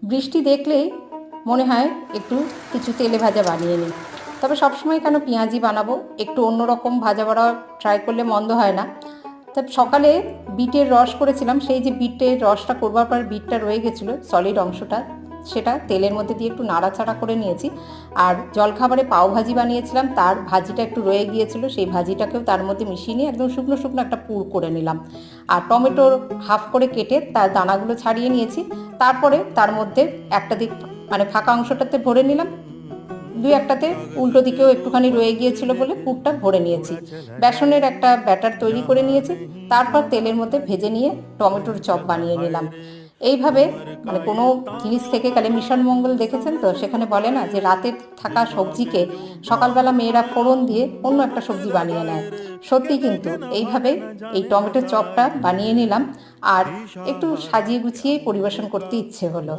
বৃষ্টি দেখলেই মনে হয় একটু কিছু তেলে ভাজা বানিয়ে নিই। তবে সবসময় কেন পেঁয়াজি বানাবো, একটু অন্যরকম ভাজা বাড়া ট্রাই করলে মন্দ হয় না। তা সকালে বিটের রস করেছিলাম, সেই যে বিটের রসটা করবার পর বিটটা রয়ে গেছিলো সলিড অংশটা, সেটা তেলের মধ্যে দিয়ে একটু নাড়াচাড়া করে নিয়েছি। আর জলখাবারে পাওভাজি বানিয়েছিলাম, তার ভাজিটা একটু রয়ে গিয়েছিলো, সেই ভাজিটাকেও তার মধ্যে মিশিয়ে নিয়ে একদম শুকনো শুকনো একটা পুর করে নিলাম। আর টমেটোর হাফ করে কেটে তার দানাগুলো ছাড়িয়ে নিয়েছি। তারপরে তার মধ্যে একটা দিক মানে ফাঁকা অংশটাতে ভরে নিলাম, দুই একটাতে উল্টো দিকেও একটুখানি রয়ে গিয়েছিল বলে পুরটা ভরে নিয়েছি। বেসনের একটা ব্যাটার তৈরি করে নিয়েছি, তারপর তেলের মধ্যে ভেজে নিয়ে টমেটোর চপ বানিয়ে নিলাম। এইভাবে মানে কোনো জিনিস থেকে গেলে মিশন মঙ্গল দেখেছেন তো, সেখানে বলে না যে রাতে থাকা সবজিকে সকালবেলা মেয়েরা ফোড়ন দিয়ে অন্য একটা সবজি বানিয়ে নেয়। সত্যি কিন্তু এইভাবে এই টমেটোর চপটা বানিয়ে নিলাম, আর একটু সাজিয়ে গুছিয়ে পরিবেশন করতে ইচ্ছে হলো।